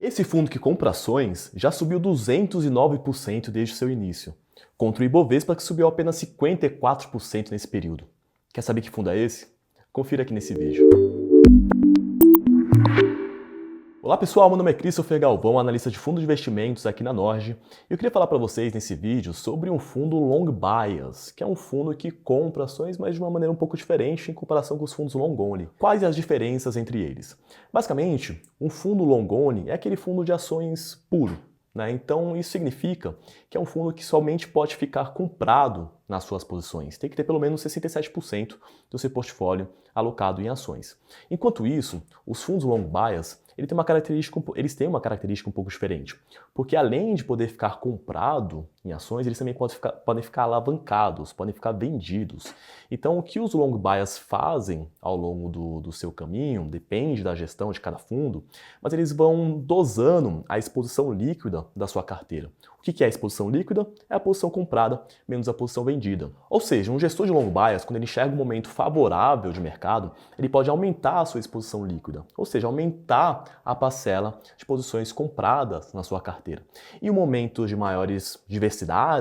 Esse fundo que compra ações já subiu 209% desde seu início, contra o Ibovespa que subiu apenas 54% nesse período. Quer saber que fundo é esse? Confira aqui nesse vídeo. Olá pessoal, meu nome é Christopher Galvão, analista de fundos de investimentos aqui na Nord. E eu queria falar para vocês nesse vídeo sobre um fundo long bias, que é um fundo que compra ações, mas de uma maneira um pouco diferente em comparação com os fundos long only. Quais as diferenças entre eles? Basicamente, um fundo long only é aquele fundo de ações puro. Então isso significa que é um fundo que somente pode ficar comprado nas suas posições. Tem que ter pelo menos 67% do seu portfólio alocado em ações. Enquanto isso, os fundos long bias eles têm uma característica um pouco diferente, porque além de poder ficar comprado em ações, eles também podem ficar alavancados, podem ficar vendidos. Então o que os long bias fazem ao longo do seu caminho, depende da gestão de cada fundo, mas eles vão dosando a exposição líquida da sua carteira. O que é a exposição líquida? É a posição comprada menos a posição vendida. Ou seja, um gestor de long bias, quando ele enxerga um momento favorável de mercado, ele pode aumentar a sua exposição líquida, ou seja, aumentar a parcela de posições compradas na sua carteira. E em momentos de maiores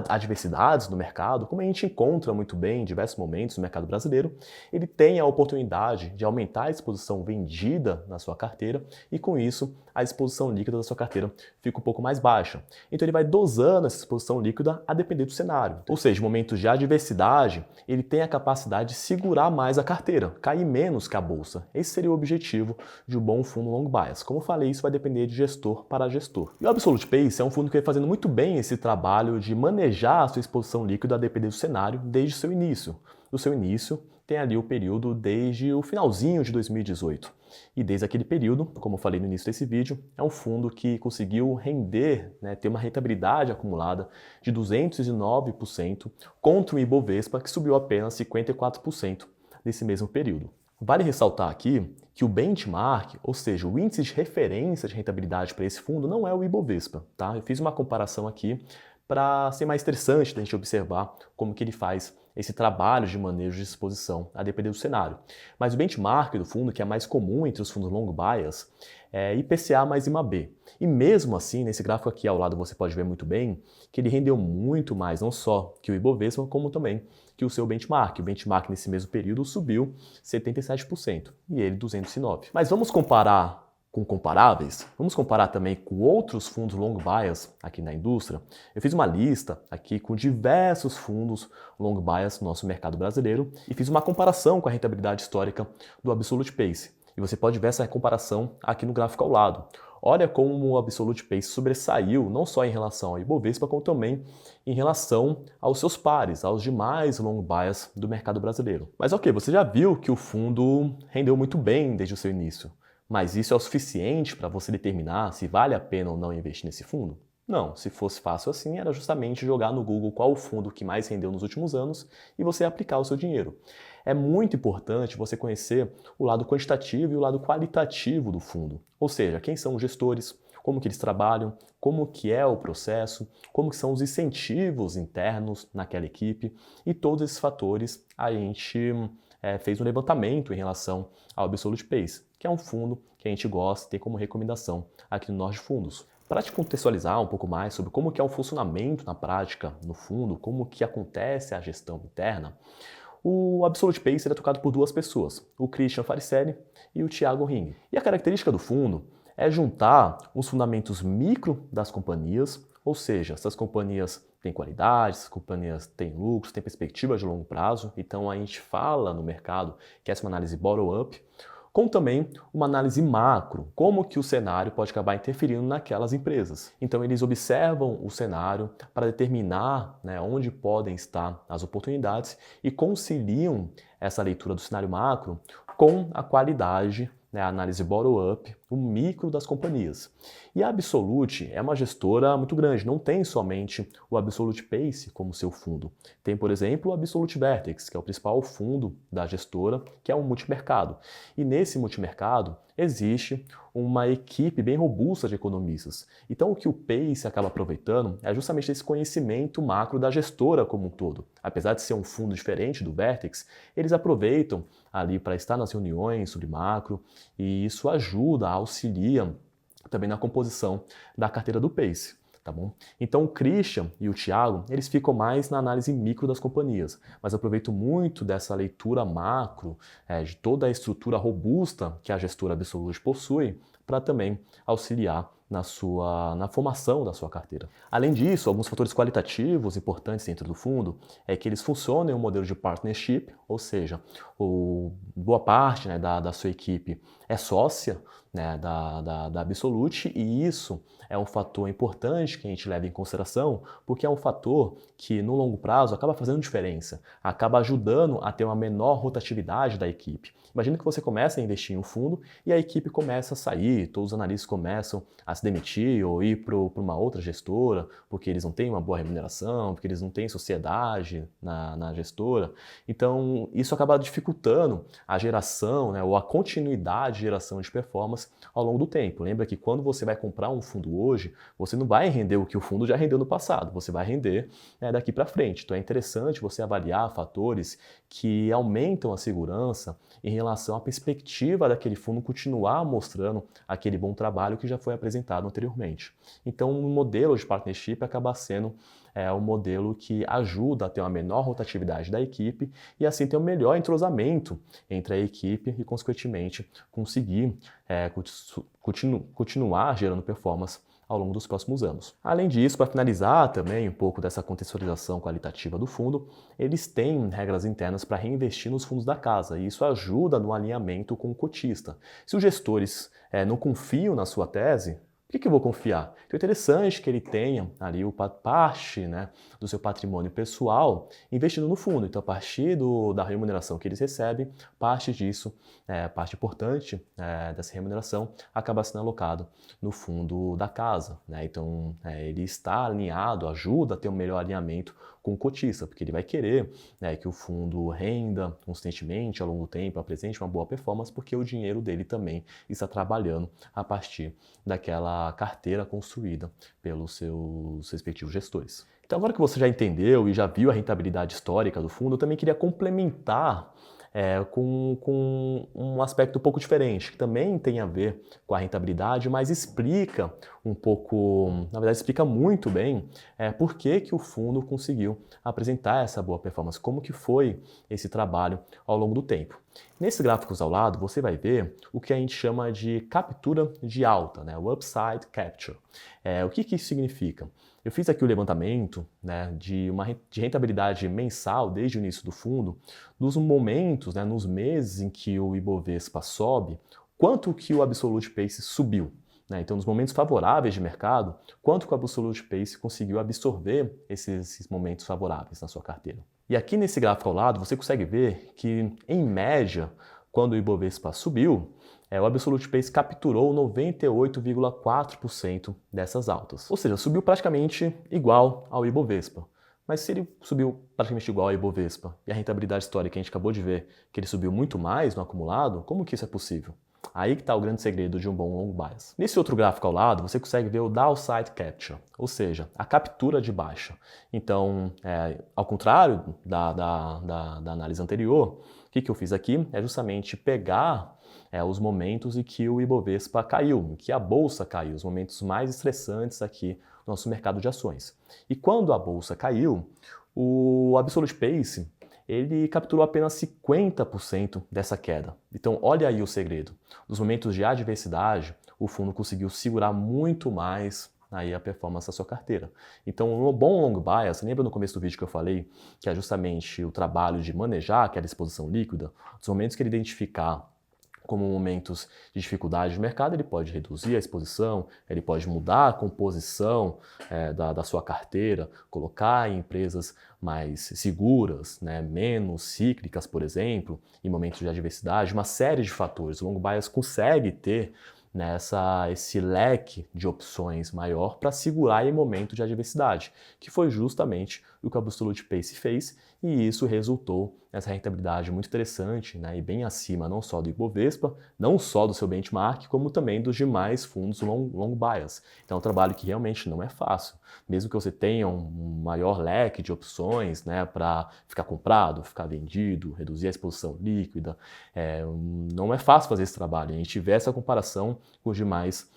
adversidades no mercado, como a gente encontra muito bem em diversos momentos no mercado brasileiro, ele tem a oportunidade de aumentar a exposição vendida na sua carteira e com isso a exposição líquida da sua carteira fica um pouco mais baixa. Então ele vai dosando essa exposição líquida a depender do cenário. Ou seja, em momentos de adversidade, ele tem a capacidade de segurar mais a carteira, cair menos que a bolsa. Esse seria o objetivo de um bom fundo long bias. Como eu falei, isso vai depender de gestor para gestor. E o Absolute Pace é um fundo que vem fazendo muito bem esse trabalho de manejar a sua exposição líquida a depender do cenário desde o seu início. Do seu início, tem ali o período desde o finalzinho de 2018. E desde aquele período, como eu falei no início desse vídeo, é um fundo que conseguiu render, ter uma rentabilidade acumulada de 209% contra o Ibovespa, que subiu apenas 54% nesse mesmo período. Vale ressaltar aqui que o benchmark, ou seja, o índice de referência de rentabilidade para esse fundo não é o Ibovespa, tá? Eu fiz uma comparação aqui para ser mais interessante da gente observar como que ele faz esse trabalho de manejo de exposição, a depender do cenário. Mas o benchmark do fundo, que é mais comum entre os fundos long bias, é IPCA mais IMAB. E mesmo assim, nesse gráfico aqui ao lado você pode ver muito bem que ele rendeu muito mais, não só que o Ibovespa, como também que o seu benchmark. O benchmark nesse mesmo período subiu 77% e ele 209%. Mas vamos comparar com comparáveis, vamos comparar também com outros fundos long bias aqui na indústria. Eu fiz uma lista aqui com diversos fundos long bias no nosso mercado brasileiro e fiz uma comparação com a rentabilidade histórica do Absolute Pace. E você pode ver essa comparação aqui no gráfico ao lado. Olha como o Absolute Pace sobressaiu não só em relação ao Ibovespa, como também em relação aos seus pares, aos demais long bias do mercado brasileiro. Mas ok, você já viu que o fundo rendeu muito bem desde o seu início. Mas isso é o suficiente para você determinar se vale a pena ou não investir nesse fundo? Não, se fosse fácil assim, era justamente jogar no Google qual o fundo que mais rendeu nos últimos anos e você aplicar o seu dinheiro. É muito importante você conhecer o lado quantitativo e o lado qualitativo do fundo. Ou seja, quem são os gestores, como que eles trabalham, como que é o processo, como que são os incentivos internos naquela equipe e todos esses fatores a gente fez um levantamento em relação ao Absolute Pace, que é um fundo que a gente gosta e tem como recomendação aqui no Nord Fundos. Para te contextualizar um pouco mais sobre como que é o funcionamento na prática no fundo, como que acontece a gestão interna, o Absolute Pace é tocado por duas pessoas, o Christian Faricelli e o Thiago Ring. E a característica do fundo é juntar os fundamentos micro das companhias, ou seja, essas companhias têm qualidade, essas companhias têm lucros, têm perspectiva de longo prazo, então a gente fala no mercado que essa é uma análise bottom-up, com também uma análise macro, como que o cenário pode acabar interferindo naquelas empresas. Então eles observam o cenário para determinar onde podem estar as oportunidades e conciliam essa leitura do cenário macro com a qualidade, a análise bottom-up, o micro das companhias. E a Absolute é uma gestora muito grande, não tem somente o Absolute Pace como seu fundo. Tem, por exemplo, o Absolute Vertex, que é o principal fundo da gestora, que é um multimercado. E nesse multimercado existe uma equipe bem robusta de economistas. Então o que o Pace acaba aproveitando é justamente esse conhecimento macro da gestora como um todo. Apesar de ser um fundo diferente do Vertex, eles aproveitam ali para estar nas reuniões sobre macro e isso ajuda, auxilia também na composição da carteira do Pace. Tá bom? Então o Christian e o Thiago, eles ficam mais na análise micro das companhias, mas eu aproveito muito dessa leitura macro, de toda a estrutura robusta que a gestora Absolute possui, para também auxiliar na formação da sua carteira. Além disso, alguns fatores qualitativos importantes dentro do fundo é que eles funcionam em um modelo de partnership, ou seja, boa parte, né, da sua equipe é sócia, né, da Absolute, e isso é um fator importante que a gente leva em consideração, porque é um fator que no longo prazo acaba fazendo diferença, acaba ajudando a ter uma menor rotatividade da equipe. Imagina que você começa a investir em um fundo e a equipe começa a sair, todos os analistas começam a se demitir ou ir para uma outra gestora, porque eles não têm uma boa remuneração, porque eles não têm sociedade na gestora. Então, isso acaba dificultando a geração, né, ou a continuidade de geração de performance ao longo do tempo. Lembra que quando você vai comprar um fundo hoje, você não vai render o que o fundo já rendeu no passado, você vai render, né, daqui para frente. Então é interessante você avaliar fatores que aumentam a segurança em relação à perspectiva daquele fundo continuar mostrando aquele bom trabalho que já foi apresentado anteriormente. Então, um modelo de partnership acaba sendo um modelo que ajuda a ter uma menor rotatividade da equipe e assim ter um melhor entrosamento entre a equipe e, consequentemente, conseguir continuar gerando performance ao longo dos próximos anos. Além disso, para finalizar também um pouco dessa contextualização qualitativa do fundo, eles têm regras internas para reinvestir nos fundos da casa, e isso ajuda no alinhamento com o cotista. Se os gestores não confiam na sua tese, por que eu vou confiar? Então é interessante que ele tenha ali parte, né, do seu patrimônio pessoal investido no fundo. Então, a partir da remuneração que eles recebem, parte disso, parte importante dessa remuneração, acaba sendo alocado no fundo da casa, né? Então, ele está alinhado, ajuda a ter um melhor alinhamento com o cotista, porque ele vai querer, né, que o fundo renda consistentemente ao longo do tempo, apresente uma boa performance, porque o dinheiro dele também está trabalhando a partir daquela carteira construída pelos seus respectivos gestores. Então, agora que você já entendeu e já viu a rentabilidade histórica do fundo, eu também queria complementar com um aspecto um pouco diferente, que também tem a ver com a rentabilidade, mas explica um pouco, na verdade explica muito bem por que o fundo conseguiu apresentar essa boa performance, como que foi esse trabalho ao longo do tempo. Nesses gráficos ao lado, você vai ver o que a gente chama de captura de alta, né? O upside capture. O que isso significa? Eu fiz aqui o levantamento, né, de rentabilidade mensal desde o início do fundo, dos momentos, né, nos meses em que o Ibovespa sobe, quanto que o Absolute Pace subiu. Né? Então, nos momentos favoráveis de mercado, quanto que o Absolute Pace conseguiu absorver esses momentos favoráveis na sua carteira. E aqui nesse gráfico ao lado, você consegue ver que, em média, quando o Ibovespa subiu, o Absolute Pace capturou 98,4% dessas altas. Ou seja, subiu praticamente igual ao Ibovespa. Mas se ele subiu praticamente igual ao Ibovespa e a rentabilidade histórica que a gente acabou de ver que ele subiu muito mais no acumulado, como que isso é possível? Aí que está o grande segredo de um bom long bias. Nesse outro gráfico ao lado, você consegue ver o downside capture, ou seja, a captura de baixa. Então, ao contrário da análise anterior, o que eu fiz aqui é justamente pegar os momentos em que o Ibovespa caiu, em que a bolsa caiu, os momentos mais estressantes aqui no nosso mercado de ações. E quando a bolsa caiu, o Absolute Pace ele capturou apenas 50% dessa queda. Então, olha aí o segredo. Nos momentos de adversidade, o fundo conseguiu segurar muito mais aí a performance da sua carteira. Então, um bom long bias, lembra no começo do vídeo que eu falei que é justamente o trabalho de manejar aquela exposição líquida, os momentos que ele identificar como momentos de dificuldade de mercado, ele pode reduzir a exposição, ele pode mudar a composição da sua carteira, colocar em empresas mais seguras, né, menos cíclicas, por exemplo, em momentos de adversidade, uma série de fatores. O long bias consegue ter esse leque de opções maior para segurar em momento de adversidade, que foi justamente o que o Absolute Pace fez, e isso resultou nessa rentabilidade muito interessante, né, e bem acima não só do Ibovespa, não só do seu benchmark, como também dos demais fundos long bias. Então é um trabalho que realmente não é fácil. Mesmo que você tenha um maior leque de opções, né, para ficar comprado, ficar vendido, reduzir a exposição líquida, não é fácil fazer esse trabalho. A gente vê essa comparação com os demais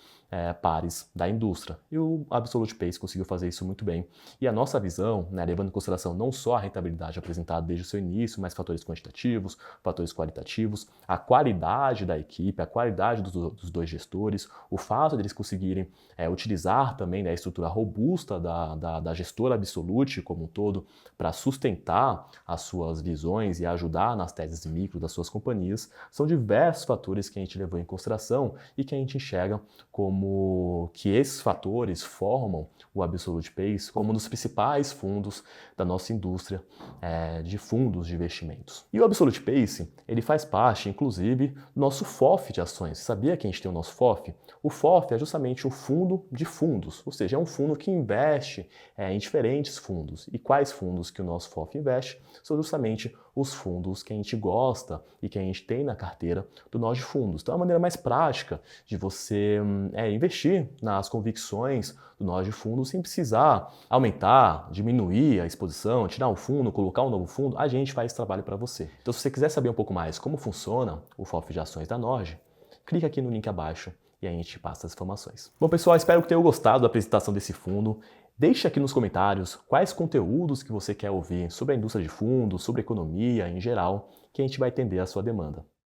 pares da indústria. E o Absolute Pace conseguiu fazer isso muito bem. E a nossa visão, né, levando em consideração não só a rentabilidade apresentada desde o seu início, mas fatores quantitativos, fatores qualitativos, a qualidade da equipe, a qualidade dos dois gestores, o fato de eles conseguirem utilizar também, né, a estrutura robusta da gestora Absolute como um todo para sustentar as suas visões e ajudar nas teses micro das suas companhias, são diversos fatores que a gente levou em consideração e que a gente enxerga como que esses fatores formam o Absolute Pace como um dos principais fundos da nossa indústria de fundos de investimentos. E o Absolute Pace, ele faz parte, inclusive, do nosso FOF de ações. Sabia que a gente tem o nosso FOF? O FOF é justamente um fundo de fundos, ou seja, é um fundo que investe em diferentes fundos. E quais fundos que o nosso FOF investe? São justamente os fundos que a gente gosta e que a gente tem na carteira do nós de fundos. Então é uma maneira mais prática de você investir nas convicções do nós de fundos sem precisar aumentar, diminuir a exposição, tirar um fundo, colocar um novo fundo. A gente faz esse trabalho para você. Então se você quiser saber um pouco mais como funciona o FOF de ações da Norge, clica aqui no link abaixo e a gente passa as informações. Bom, pessoal, espero que tenham gostado da apresentação desse fundo. Deixe aqui nos comentários quais conteúdos que você quer ouvir sobre a indústria de fundos, sobre economia em geral, que a gente vai atender a sua demanda.